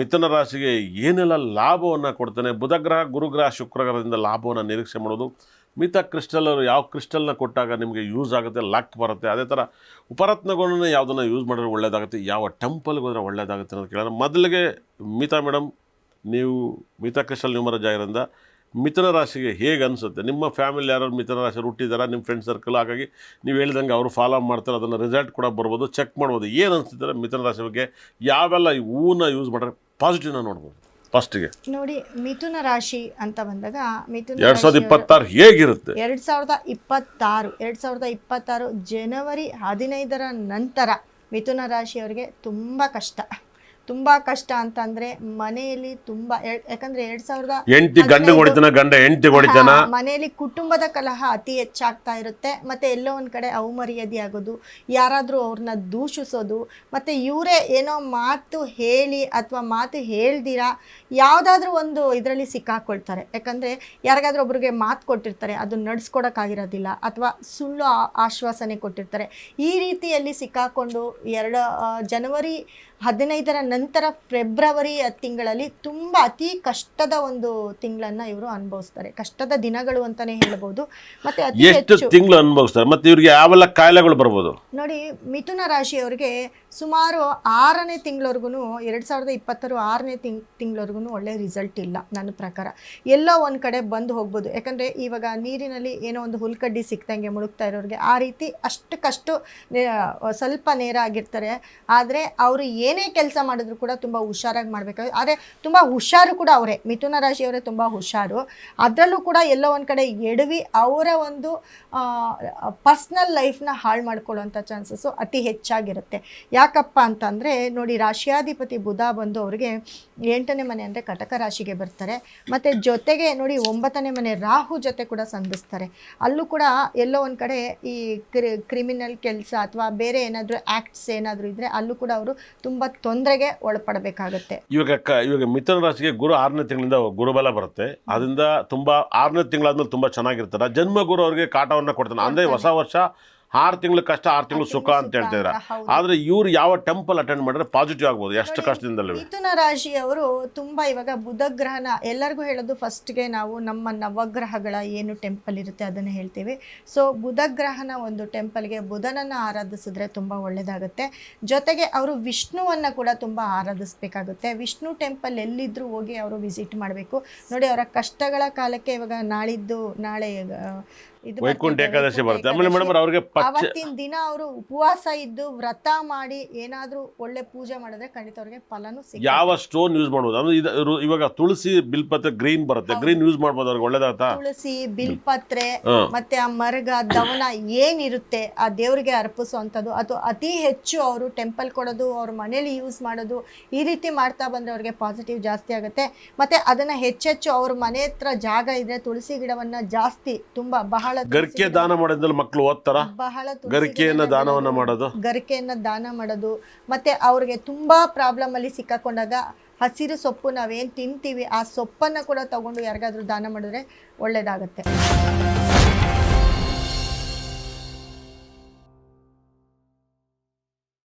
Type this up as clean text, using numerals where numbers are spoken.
ಮಿಥುನ ರಾಶಿಗೆ ಏನೆಲ್ಲ ಲಾಭವನ್ನು ಕೊಡ್ತಾನೆ, ಬುಧಗ್ರಹ ಗುರುಗ್ರಹ ಶುಕ್ರಗ್ರಹದಿಂದ ಲಾಭವನ್ನು ನಿರೀಕ್ಷೆ ಮಾಡೋದು. ಮಿಥ ಕ್ರಿಸ್ಟಲ್ ಯಾವ ಕ್ರಿಸ್ಟಲ್ನ ಕೊಟ್ಟಾಗ ನಿಮಗೆ ಯೂಸ್ ಆಗುತ್ತೆ, ಲಕ್ ಬರುತ್ತೆ. ಅದೇ ಥರ ಉಪರತ್ನಗಳನ್ನ ಯಾವುದನ್ನು ಯೂಸ್ ಮಾಡಿದ್ರೆ ಒಳ್ಳೆಯದಾಗುತ್ತೆ, ಯಾವ ಟೆಂಪಲ್ಗೆ ಹೋದರೆ ಒಳ್ಳೆಯದಾಗುತ್ತೆ ಅನ್ನೋದು ಕೇಳೋಣ. ಮೊದಲಿಗೆ ಮಿತಾ ಮೇಡಮ್, ನೀವು ಮಿಥ ಕ್ರಿಸ್ಟಲ್ ನ್ಯೂಮರಾಲಜಿ ಆಗಿರೋದ್ರಿಂದ ಮಿಥುನ ರಾಶಿಗೆ ಹೇಗೆ ಅನಿಸುತ್ತೆ? ನಿಮ್ಮ ಫ್ಯಾಮಿಲಿ ಯಾರು ಮಿಥುನ ರಾಶಿ ಹುಟ್ಟಿದಾರ, ನಿಮ್ಮ ಫ್ರೆಂಡ್ ಸರ್ಕಲ್, ಹಾಗಾಗಿ ನೀವು ಹೇಳಿದಂಗೆ ಅವರು ಫಾಲೋ ಮಾಡ್ತಾರೆ, ಅದನ್ನು ರಿಸಲ್ಟ್ ಕೂಡ ಬರ್ಬೋದು, ಚೆಕ್ ಮಾಡ್ಬೋದು. ಏನು ಅನಿಸ್ತಿದ್ದಾರೆ ಮಿಥುನ ರಾಶಿ ಬಗ್ಗೆ? ಯಾವೆಲ್ಲ ಈ ಹೂವನ್ನ ಯೂಸ್ ಮಾಡಿದ್ರೆ ಪಾಸಿಟಿವ್ನ ನೋಡ್ಬೋದು? ಫಸ್ಟಿಗೆ ನೋಡಿ, ಮಿಥುನ ರಾಶಿ ಅಂತ ಬಂದಾಗ ಮಿಥುನ 2026 ಹೇಗಿರುತ್ತೆ? 2026 ಜನವರಿ 15ರ ನಂತರ ಮಿಥುನ ರಾಶಿಯವರಿಗೆ ತುಂಬ ಕಷ್ಟ ಅಂತಂದ್ರೆ ಮನೆಯಲ್ಲಿ ತುಂಬ, ಯಾಕಂದ್ರೆ 2000 ಮನೆಯಲ್ಲಿ ಕುಟುಂಬದ ಕಲಹ ಅತಿ ಹೆಚ್ಚಾಗ್ತಾ ಇರುತ್ತೆ. ಮತ್ತೆ ಎಲ್ಲೋ ಒಂದ್ ಕಡೆ ಅವಮರ್ಯಾದೆ ಆಗೋದು, ಯಾರಾದ್ರೂ ಅವ್ರನ್ನ ದೂಷಿಸೋದು, ಮತ್ತೆ ಇವರೇ ಏನೋ ಮಾತು ಹೇಳಿ ಅಥವಾ ಮಾತು ಹೇಳ್ದಿರಾ ಯಾವ್ದಾದ್ರೂ ಒಂದು ಇದರಲ್ಲಿ ಸಿಕ್ಕಾಕೊಳ್ತಾರೆ. ಯಾಕಂದ್ರೆ ಯಾರಿಗಾದ್ರೂ ಒಬ್ರಿಗೆ ಮಾತು ಕೊಟ್ಟಿರ್ತಾರೆ, ಅದು ನಡ್ಸ್ಕೊಡಕ್ಕಾಗಿರೋದಿಲ್ಲ, ಅಥವಾ ಸುಳ್ಳು ಆಶ್ವಾಸನೆ ಕೊಟ್ಟಿರ್ತಾರೆ. ಈ ರೀತಿಯಲ್ಲಿ ಸಿಕ್ಕಾಕೊಂಡು ಜನವರಿ 15ರ ನಂತರ ಫೆಬ್ರವರಿ ತಿಂಗಳಲ್ಲಿ ತುಂಬ ಅತಿ ಕಷ್ಟದ ಒಂದು ತಿಂಗಳನ್ನ ಇವರು ಅನುಭವಿಸ್ತಾರೆ. ಕಷ್ಟದ ದಿನಗಳು ಅಂತಾನೆ ಹೇಳ್ಬೋದು. ಮತ್ತೆ ಅತಿ ಎಷ್ಟು ತಿಂಗಳು ಅನುಭವಿಸ್ತಾರೆ? ಮತ್ತೆ ಇವ್ರಿಗೆ ಯಾವೆಲ್ಲ ಕಾಯಿಲೆಗಳು ಬರ್ಬೋದು? ನೋಡಿ, ಮಿಥುನ ರಾಶಿಯವರಿಗೆ ಸುಮಾರು 6ನೇ ತಿಂಗಳವರೆಗೂ 2026 6ನೇ ತಿಂಗಳವರೆಗೂ ಒಳ್ಳೆ ರಿಸಲ್ಟ್ ಇಲ್ಲ ನನ್ನ ಪ್ರಕಾರ. ಎಲ್ಲೋ ಒಂದು ಕಡೆ ಬಂದು ಹೋಗ್ಬೋದು. ಯಾಕಂದರೆ ಇವಾಗ ನೀರಿನಲ್ಲಿ ಏನೋ ಒಂದು ಹುಲ್ಕಡ್ಡಿ ಸಿಕ್ತಂಗೆ ಮುಳುಗ್ತಾ ಇರೋರಿಗೆ ಆ ರೀತಿ ಅಷ್ಟಕ್ಕಷ್ಟು ಸ್ವಲ್ಪ ನೇರ ಆಗಿರ್ತಾರೆ. ಆದರೆ ಅವರು ಏನೇ ಕೆಲಸ ಮಾಡಿದ್ರು ಕೂಡ ತುಂಬ ಹುಷಾರಾಗಿ ಮಾಡಬೇಕಾಗುತ್ತೆ. ಆದರೆ ತುಂಬ ಹುಷಾರು ಕೂಡ ಅವರೇ, ಮಿಥುನ ರಾಶಿಯವರೇ ತುಂಬ ಹುಷಾರು. ಅದರಲ್ಲೂ ಕೂಡ ಎಲ್ಲೋ ಒಂದು ಕಡೆ ಎಡವಿ ಅವರ ಒಂದು ಪರ್ಸ್ನಲ್ ಲೈಫ್ನ ಹಾಳು ಮಾಡ್ಕೊಳ್ಳೋಂಥ ಚಾನ್ಸಸ್ಸು ಅತಿ ಹೆಚ್ಚಾಗಿರುತ್ತೆ. ಯಾಕಪ್ಪ ಅಂತಂದರೆ ನೋಡಿ, ರಾಶಿಯಾಧಿಪತಿ ಬುಧ ಬಂದು ಅವರಿಗೆ 8ನೇ ಮನೆ ಅಂದರೆ ಕಟಕ ರಾಶಿಗೆ ಬರ್ತಾರೆ. ಮತ್ತು ಜೊತೆಗೆ ನೋಡಿ 9ನೇ ಮನೆ ರಾಹು ಜೊತೆ ಕೂಡ ಸಂಧಿಸ್ತಾರೆ. ಅಲ್ಲೂ ಕೂಡ ಎಲ್ಲೋ ಒಂದು ಕಡೆ ಈ ಕ್ರಿಮಿನಲ್ ಕೆಲಸ ಅಥವಾ ಬೇರೆ ಏನಾದರೂ ಆ್ಯಕ್ಟ್ಸ್ ಏನಾದರೂ ಇದ್ದರೆ ಅಲ್ಲೂ ಕೂಡ ಅವರು ತುಂಬ ತೊಂದರೆಗೆ ಒಳಪಡಬೇಕಾಗತ್ತೆ. ಇವಾಗ ಮಿಥುನ ರಾಶಿಗೆ ಗುರು 6ನೇ ತಿಂಗಳಿಂದ ಗುರುಬಲ ಬರುತ್ತೆ. ಅದರಿಂದ ತುಂಬ 6ನೇ ತಿಂಗಳಾದ್ಮೇಲೆ ತುಂಬ ಚೆನ್ನಾಗಿರ್ತಾರೆ. ಜನ್ಮ ಗುರು ಅವ್ರಿಗೆ ಕಾಟವನ್ನು ಕೊಡ್ತಾನೆ. ಅಂದರೆ ಹೊಸ ವರ್ಷ 6 ತಿಂಗಳು ಕಷ್ಟ, 6 ತಿಂಗಳು ಸುಖ ಅಂತ ಹೇಳ್ತಿದ್ರೆ, ಆದ್ರೆ ಇವ್ರು ಯಾವ ಟೆಂಪಲ್ ಅಟೆಂಡ್ ಮಾಡಿದ್ರೆ ಪಾಸಿಟಿವ್ ಆಗ್ಬೋದು ಎಷ್ಟು ಕಷ್ಟದಿಂದಲೂ? ಮಿಥುನ ರಾಶಿಯವರು ತುಂಬಾ ಇವಾಗ ಬುಧಗ್ರಹನ ಎಲ್ಲರಿಗೂ ಹೇಳೋದು ಫಸ್ಟ್ಗೆ ನಾವು ನಮ್ಮ ನವಗ್ರಹಗಳ ಏನು ಟೆಂಪಲ್ ಇರುತ್ತೆ ಅದನ್ನು ಹೇಳ್ತೀವಿ. ಸೊ ಬುಧಗ್ರಹನ ಒಂದು ಟೆಂಪಲ್ಗೆ ಬುಧನನ್ನು ಆರಾಧಿಸಿದ್ರೆ ತುಂಬ ಒಳ್ಳೆಯದಾಗುತ್ತೆ. ಜೊತೆಗೆ ಅವರು ವಿಷ್ಣುವನ್ನು ಕೂಡ ತುಂಬ ಆರಾಧಿಸ್ಬೇಕಾಗುತ್ತೆ. ವಿಷ್ಣು ಟೆಂಪಲ್ ಎಲ್ಲಿದ್ರೂ ಹೋಗಿ ಅವರು ವಿಸಿಟ್ ಮಾಡಬೇಕು. ನೋಡಿ, ಅವರ ಕಷ್ಟಗಳ ಕಾಲಕ್ಕೆ ಇವಾಗ ನಾಳೆ ವೈಕುಂಠ ಏಕಾದಶಿ ಬರುತ್ತೆ. ಆಮೇಲೆ ಮೇಡಮ್ ಅವ್ರಿಗೆ ಅವತ್ತಿನ ದಿನ ಅವರು ಉಪವಾಸ ಇದ್ದು ವ್ರತ ಮಾಡಿ ಏನಾದ್ರೂ ಒಳ್ಳೆ ಪೂಜೆ ಮಾಡಿದ್ರೆ ಖಂಡಿತ ಅವ್ರಿಗೆ ಫಲನೂ ಸಿಗುತ್ತೆ. ಯಾವ ಸ್ಟೋನ್ ಯೂಸ್ ಮಾಡ್ಬೋದು ಅಂದ್ರೆ ಇವಾಗ ತುಳಸಿ ಬಿಲ್ಪತ್ರೆ ಗ್ರೀನ್ ಬರುತ್ತೆ, ಗ್ರೀನ್ ಯೂಸ್ ಮಾಡ್ಬೋದು ಅವ್ರಿಗೆ ಒಳ್ಳೇದಾಗ್ತಾ? ತುಳಸಿ ಬಿಲ್ಪತ್ರೆ ಮತ್ತೆ ಆ ಮರಗ ದವನ ಏನಿರುತ್ತೆ ಆ ದೇವರಿಗೆ ಅರ್ಪಿಸುವಂಥದ್ದು, ಅದು ಅತಿ ಹೆಚ್ಚು ಅವರು ಟೆಂಪಲ್ ಕೊಡೋದು, ಅವ್ರ ಮನೇಲಿ ಯೂಸ್ ಮಾಡೋದು, ಈ ರೀತಿ ಮಾಡ್ತಾ ಬಂದ್ರೆ ಅವ್ರಿಗೆ ಪಾಸಿಟಿವ್ ಜಾಸ್ತಿ ಆಗುತ್ತೆ. ಮತ್ತೆ ಅದನ್ನ ಹೆಚ್ಚೆಚ್ಚು ಅವ್ರ ಮನೆ ಹತ್ರ ಜಾಗ ಇದ್ರೆ ತುಳಸಿ ಗಿಡವನ್ನ ಜಾಸ್ತಿ ಬಹಳ ಗರಿಕೆ ದಾನ ಮಾಡೋದ್ರಲ್ಲಿ ಮಕ್ಕಳು ಓದ್ತಾರ. ಗರಿಕೆಯನ್ನ ದಾನ ಮಾಡೋದು. ಮತ್ತೆ ಅವ್ರಿಗೆ ತುಂಬಾ ಪ್ರಾಬ್ಲಮ್ ಅಲ್ಲಿ ಸಿಕ್ಕಾಕೊಂಡಾಗ ಹಸಿರು ಸೊಪ್ಪು ನಾವೇನ್ ತಿಂತೀವಿ ಆ ಸೊಪ್ಪನ್ನ ಕೂಡ ತಗೊಂಡು ಯಾರಿಗಾದ್ರೂ ದಾನ ಮಾಡಿದ್ರೆ ಒಳ್ಳೇದಾಗತ್ತೆ.